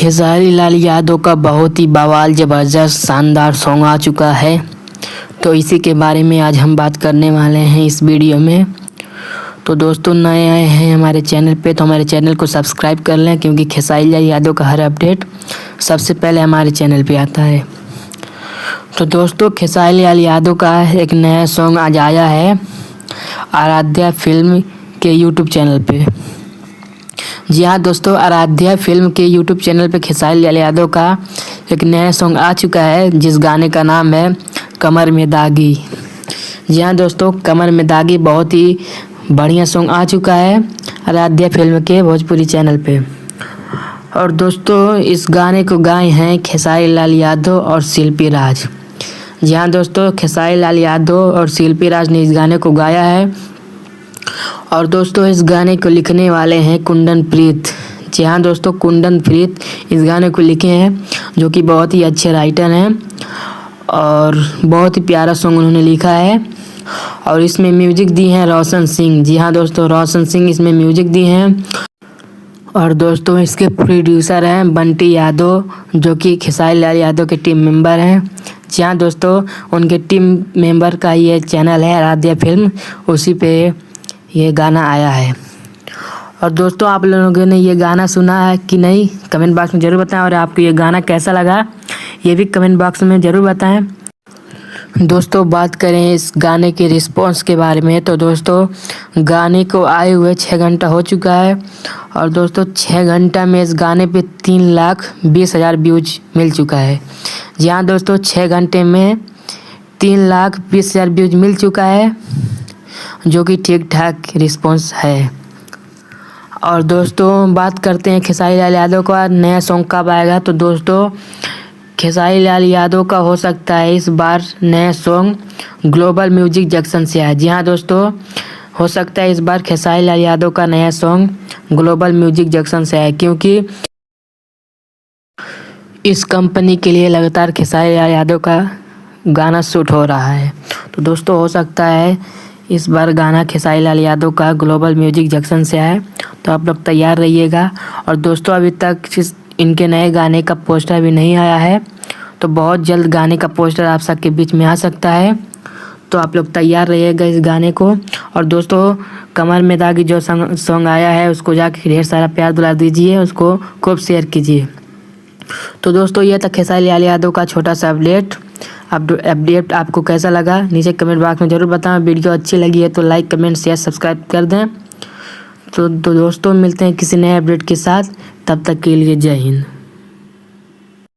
खेसारी लाल यादव का बहुत ही बवाल ज़बरदस्त शानदार सॉन्ग आ चुका है। तो इसी के बारे में आज हम बात करने वाले हैं इस वीडियो में। तो दोस्तों, नए आए हैं हमारे चैनल पे तो हमारे चैनल को सब्सक्राइब कर लें, क्योंकि खेसारी लाल यादव का हर अपडेट सबसे पहले हमारे चैनल पे आता है। तो दोस्तों, खेसारी लाल यादव का एक नया सॉन्ग आज आया है आराध्या फिल्म के यूट्यूब चैनल पे। जी हाँ दोस्तों, आराध्या फिल्म के यूट्यूब चैनल पे खेसारी लाल यादव का एक नया सॉन्ग आ चुका है, जिस गाने का नाम है कमर में दागी। जी हाँ दोस्तों, कमर में दागी बहुत ही बढ़िया सॉन्ग आ चुका है आराध्या फिल्म के भोजपुरी चैनल पे। और दोस्तों, इस गाने को गाए हैं खेसारी लाल यादव और शिल्पी राज। जी हाँ दोस्तों, खेसारी लाल यादव और शिल्पी राज ने इस गाने को गाया है। और दोस्तों, इस गाने को लिखने वाले हैं कुंदन प्रीत। जी हाँ दोस्तों, कुंदन प्रीत इस गाने को लिखे हैं, जो कि बहुत ही अच्छे राइटर हैं और बहुत ही प्यारा सॉन्ग उन्होंने लिखा है। और इसमें म्यूजिक दी हैं रोशन सिंह। जी हाँ दोस्तों, रोशन सिंह इसमें म्यूजिक दी हैं। और दोस्तों, इसके प्रोड्यूसर हैं बंटी यादव, जो कि खेसारी लाल यादव के टीम मेंबर हैं। जी हाँ दोस्तों, उनके टीम मेंबर का ये चैनल है आराध्या फिल्म, उसी पे ये गाना आया है। और दोस्तों, आप लोगों ने ये गाना सुना है कि नहीं, कमेंट बॉक्स में ज़रूर बताएं। और आपको ये गाना कैसा लगा, ये भी कमेंट बॉक्स में ज़रूर बताएं। दोस्तों, बात करें इस गाने के रिस्पॉन्स के बारे में, तो दोस्तों गाने को आए हुए 6 घंटा हो चुका है। और दोस्तों, 6 घंटा में इस गाने पे 3,20,000 व्यूज मिल चुका है। जी हाँ दोस्तों, 6 घंटे में 3,20,000 व्यूज मिल चुका है, जो कि ठीक ठाक रिस्पॉन्स है। और दोस्तों, बात करते हैं खेसारी लाल यादव का नया सॉन्ग कब आएगा। तो दोस्तों, खेसारी लाल यादव का हो सकता है इस बार नया सॉन्ग ग्लोबल म्यूजिक जंक्शन से आए। जी हाँ दोस्तों, हो सकता है इस बार खेसारी लाल यादव का नया सॉन्ग ग्लोबल म्यूजिक जंक्शन से आए, क्योंकि इस कंपनी के लिए लगातार खेसारी लाल यादव का गाना शूट हो रहा है। तो दोस्तों, हो सकता है इस बार गाना खेसारी लाल यादव का ग्लोबल म्यूजिक जंक्शन से आए, तो आप लोग तैयार रहिएगा। और दोस्तों, अभी तक इनके नए गाने का पोस्टर भी नहीं आया है, तो बहुत जल्द गाने का पोस्टर आप सबके बीच में आ सकता है, तो आप लोग तैयार रहिएगा इस गाने को। और दोस्तों, कमर में दागी जो सॉन्ग आया है, उसको जाके ढेर सारा प्यार दुला दीजिए, उसको खूब शेयर कीजिए। तो दोस्तों, ये था खेसारी लाल यादव का छोटा सा अपडेट आपको कैसा लगा, नीचे कमेंट बॉक्स में ज़रूर बताएं। वीडियो अच्छी लगी है तो लाइक, कमेंट, शेयर, सब्सक्राइब कर दें। तो दोस्तों, मिलते हैं किसी नए अपडेट के साथ, तब तक के लिए जय हिंद।